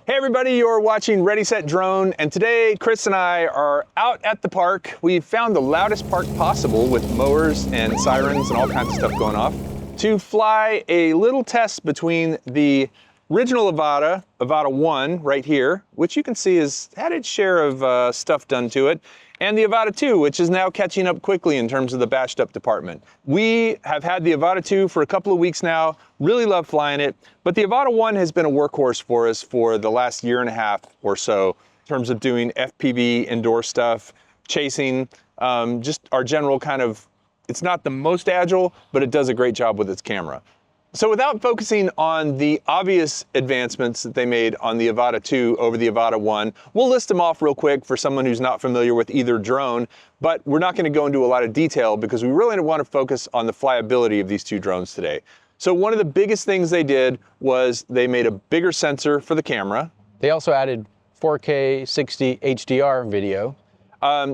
Hey everybody, you're watching Ready Set Drone, and today Chris and I are out at the park. We found the loudest park possible with mowers and sirens and all kinds of stuff going off to fly a little test between the original Avata, Avata 1 right here, which you can see has had its share of stuff done to it, and the Avata 2, which is now catching up quickly in terms of the bashed up department. We have had the Avata 2 for a couple of weeks now, really love flying it, but the Avata 1 has been a workhorse for us for the last year and a half or so in terms of doing FPV indoor stuff, chasing, just our general kind of, it's not the most agile, but it does a great job with its camera. So without focusing on the obvious advancements that they made on the Avata 2 over the Avata 1, we'll list them off real quick for someone who's not familiar with either drone, but we're not going to go into a lot of detail because we really want to focus on the flyability of these two drones today. So one of the biggest things they did was they made a bigger sensor for the camera. They also added 4K 60 HDR video.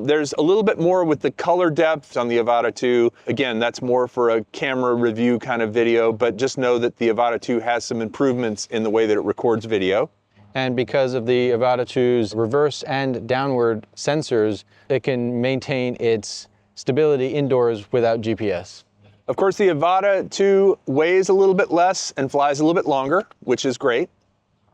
There's a little bit more with the color depth on the Avata 2. Again, that's more for a camera review kind of video, but just know that the Avata 2 has some improvements in the way that it records video. And because of the Avata 2's reverse and downward sensors, it can maintain its stability indoors without GPS. Of course, the Avata 2 weighs a little bit less and flies a little bit longer, which is great.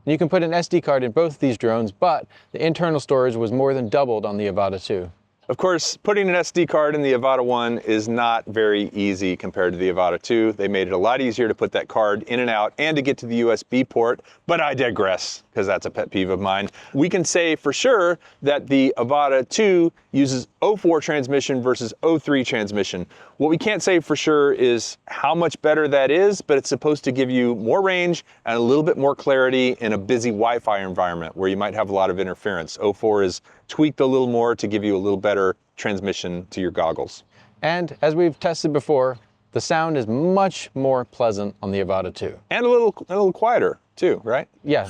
You can put an SD card in both these drones, but the internal storage was more than doubled on the Avata 2. Of course, putting an SD card in the Avata 1 is not very easy compared to the Avata 2. They made it a lot easier to put that card in and out and to get to the USB port, but I digress, because that's a pet peeve of mine. We can say for sure that the Avata 2 uses 04 transmission versus 03 transmission. What we can't say for sure is how much better that is, but it's supposed to give you more range and a little bit more clarity in a busy Wi-Fi environment where you might have a lot of interference. 04 is tweaked a little more to give you a little better transmission to your goggles. And as we've tested before, the sound is much more pleasant on the Avata 2. And a little quieter too, right? Yeah.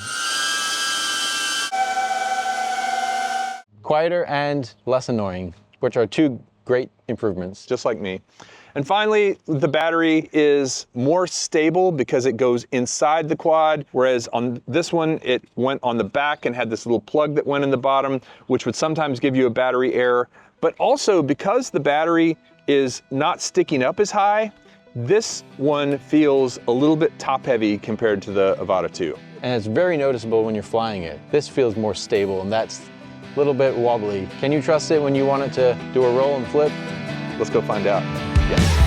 Quieter and less annoying, which are two great improvements. Just like me. And finally, the battery is more stable because it goes inside the quad, whereas on this one, it went on the back and had this little plug that went in the bottom, which would sometimes give you a battery error. But also, because the battery is not sticking up as high, this one feels a little bit top heavy compared to the Avata 2. And it's very noticeable when you're flying it. This feels more stable, and that's a little bit wobbly. Can you trust it when you want it to do a roll and flip? Let's go find out. Yes.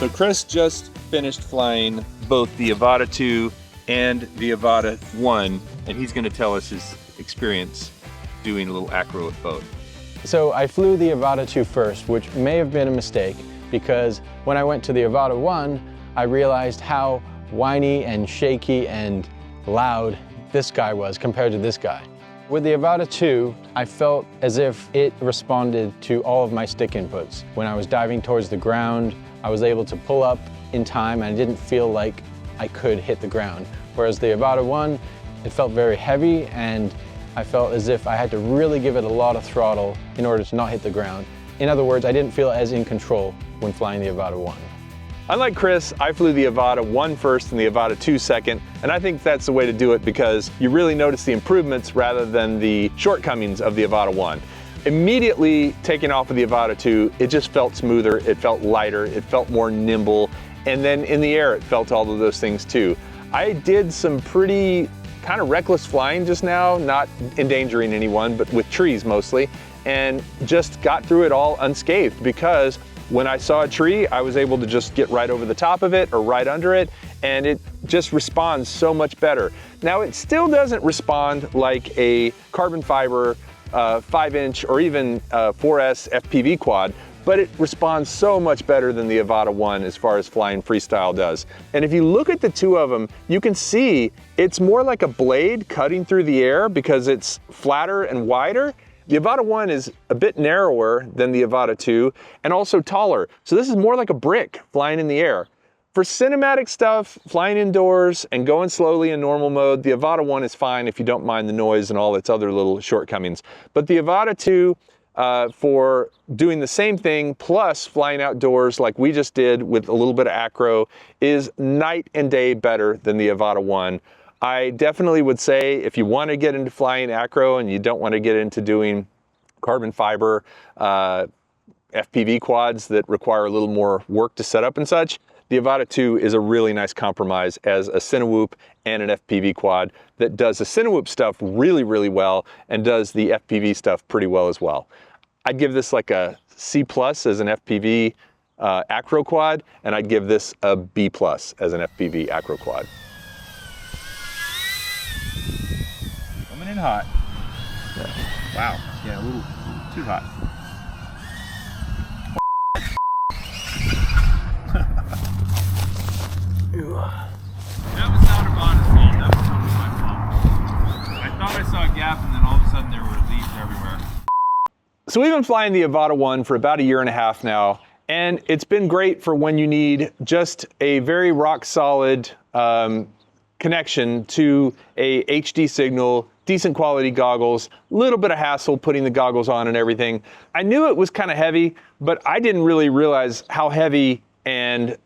So Chris just finished flying both the Avata 2 and the Avata 1, and he's going to tell us his experience doing a little acro with both. So I flew the Avata 2 first, which may have been a mistake because when I went to the Avata 1, I realized how whiny and shaky and loud this guy was compared to this guy. With the Avata 2, I felt as if it responded to all of my stick inputs. When I was diving towards the ground, I was able to pull up in time and I didn't feel like I could hit the ground. Whereas the Avata 1, it felt very heavy and I felt as if I had to really give it a lot of throttle in order to not hit the ground. In other words, I didn't feel as in control when flying the Avata 1. Unlike Chris, I flew the Avata 1 first and the Avata 2 second, and I think that's the way to do it because you really notice the improvements rather than the shortcomings of the Avata 1. Immediately taking off of the Avata 2, it just felt smoother, it felt lighter, it felt more nimble, and then in the air it felt all of those things too. I did some pretty kind of reckless flying just now, not endangering anyone, but with trees mostly, and just got through it all unscathed because when I saw a tree, I was able to just get right over the top of it or right under it, and it just responds so much better. Now, it still doesn't respond like a carbon fiber 5-inch or even 4S FPV quad, but it responds so much better than the Avata 1 as far as flying freestyle does. And if you look at the two of them, you can see it's more like a blade cutting through the air because it's flatter and wider. The Avata 1 is a bit narrower than the Avata 2 and also taller. So this is more like a brick flying in the air. For cinematic stuff, flying indoors and going slowly in normal mode, the Avata 1 is fine if you don't mind the noise and all its other little shortcomings. But the Avata 2, for doing the same thing plus flying outdoors like we just did with a little bit of acro, is night and day better than the Avata 1. I definitely would say if you want to get into flying acro and you don't want to get into doing carbon fiber FPV quads that require a little more work to set up and such, the Avata 2 is a really nice compromise as a Cinewhoop and an FPV quad that does the Cinewhoop stuff really, really well and does the FPV stuff pretty well as well. I'd give this like a C+ as an FPV acro quad, and I'd give this a B+ as an FPV acro quad. Coming in hot. Yeah. Wow. Yeah, a little too hot. That was not Avata's fault, that was totally my fault. I thought I saw a gap and then all of a sudden there were leaves everywhere. So we've been flying the Avata 1 for about 1.5 years now, and it's been great for when you need just a very rock solid connection to a HD signal, decent quality goggles, a little bit of hassle putting the goggles on and everything. I knew it was kind of heavy, but I didn't really realize how heavy and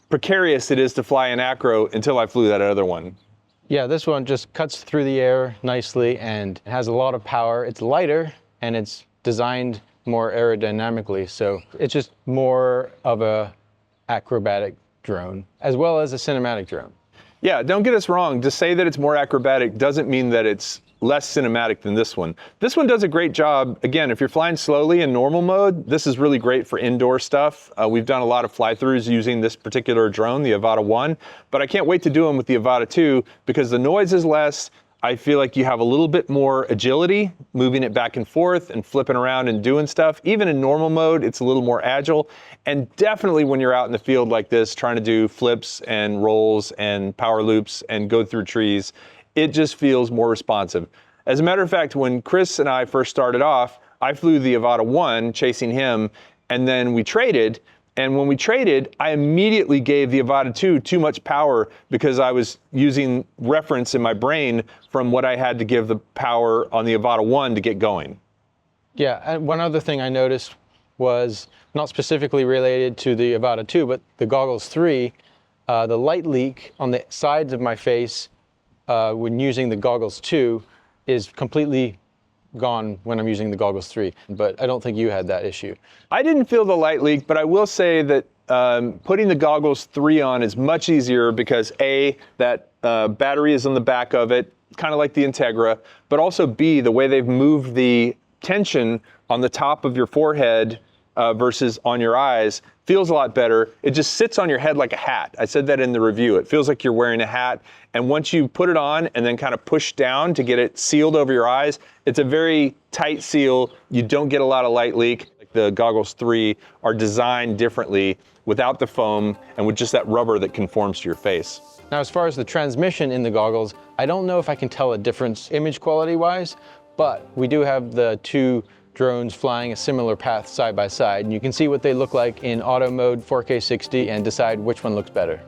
precarious it is to fly an acro until I flew that other one. Yeah, this one just cuts through the air nicely and has a lot of power. It's lighter and it's designed more aerodynamically, so it's just more of a acrobatic drone as well as a cinematic drone. Yeah, don't get us wrong. To say that it's more acrobatic doesn't mean that it's less cinematic than this one. This one does a great job. Again, if you're flying slowly in normal mode, this is really great for indoor stuff. We've done a lot of fly-throughs using this particular drone, the Avata 1, but I can't wait to do them with the Avata 2 because the noise is less. I feel like you have a little bit more agility, moving it back and forth and flipping around and doing stuff. Even in normal mode, it's a little more agile. And definitely when you're out in the field like this, trying to do flips and rolls and power loops and go through trees, it just feels more responsive. As a matter of fact, when Chris and I first started off, I flew the Avata 1 chasing him, and then we traded. And when we traded, I immediately gave the Avata 2 too much power because I was using reference in my brain from what I had to give the power on the Avata 1 to get going. Yeah, and one other thing I noticed was not specifically related to the Avata 2, but the Goggles 3, the light leak on the sides of my face when using the Goggles 2 is completely gone when I'm using the Goggles 3, but I don't think you had that issue. I didn't feel the light leak, but I will say that putting the Goggles 3 on is much easier because A, that battery is on the back of it, kind of like the Integra, but also B, the way they've moved the tension on the top of your forehead versus on your eyes feels a lot better. It just sits on your head like a hat. I said that in the review. It feels like you're wearing a hat. And once you put it on and then kind of push down to get it sealed over your eyes, it's a very tight seal. You don't get a lot of light leak. The Goggles 3 are designed differently without the foam and with just that rubber that conforms to your face. Now, as far as the transmission in the goggles, I don't know if I can tell a difference image quality wise, but we do have the two drones flying a similar path side by side, and you can see what they look like in auto mode 4K 60 and decide which one looks better.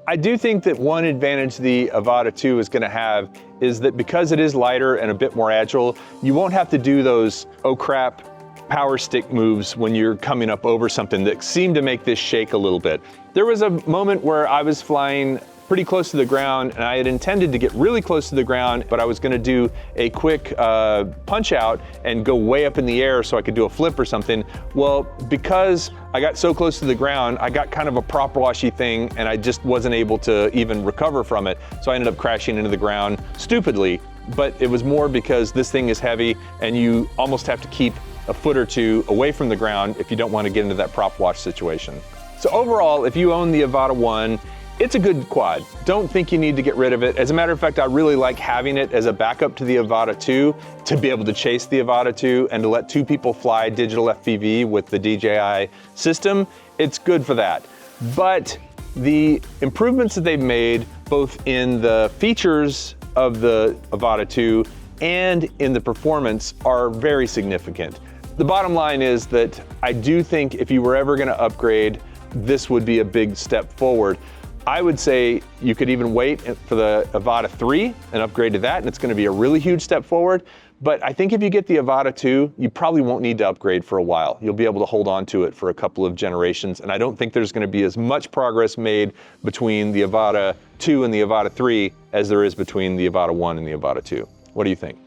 I do think that one advantage the Avata 2 is going to have is that because it is lighter and a bit more agile, you won't have to do those oh crap power stick moves when you're coming up over something that seem to make this shake a little bit. There was a moment where I was flying pretty close to the ground, and I had intended to get really close to the ground, but I was gonna do a quick punch out and go way up in the air so I could do a flip or something. Well, because I got so close to the ground, I got kind of a prop washy thing, and I just wasn't able to even recover from it. So I ended up crashing into the ground stupidly, but it was more because this thing is heavy and you almost have to keep a foot or two away from the ground if you don't want to get into that prop wash situation. So overall, if you own the Avata 1, It's a good quad. Don't think you need to get rid of it. As a matter of fact, I really like having it as a backup to the Avata 2 to be able to chase the Avata 2 and to let two people fly digital FPV with the DJI system. It's good for that. But the improvements that they've made, both in the features of the Avata 2 and in the performance, are very significant. The bottom line is that I do think if you were ever going to upgrade, this would be a big step forward. I would say you could even wait for the Avata 3 and upgrade to that, and it's going to be a really huge step forward. But I think if you get the Avata 2, you probably won't need to upgrade for a while. You'll be able to hold on to it for a couple of generations, and I don't think there's going to be as much progress made between the Avata 2 and the Avata 3 as there is between the Avata 1 and the Avata 2. What do you think?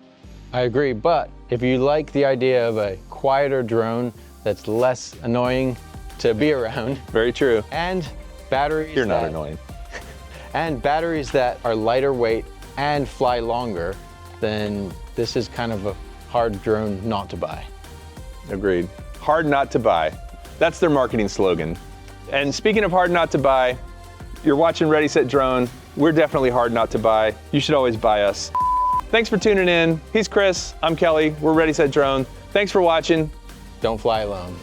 I agree, but if you like the idea of a quieter drone that's less annoying to be around. Very true. And batteries You're not annoying. And batteries that are lighter weight and fly longer, then this is kind of a hard drone not to buy. Agreed. Hard not to buy. That's their marketing slogan. And speaking of hard not to buy, you're watching Ready Set Drone. We're definitely hard not to buy. You should always buy us. Thanks for tuning in. He's Chris, I'm Kelly. We're Ready Set Drone. Thanks for watching. Don't fly alone.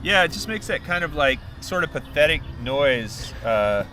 Yeah, it just makes that kind of like sort of pathetic noise. That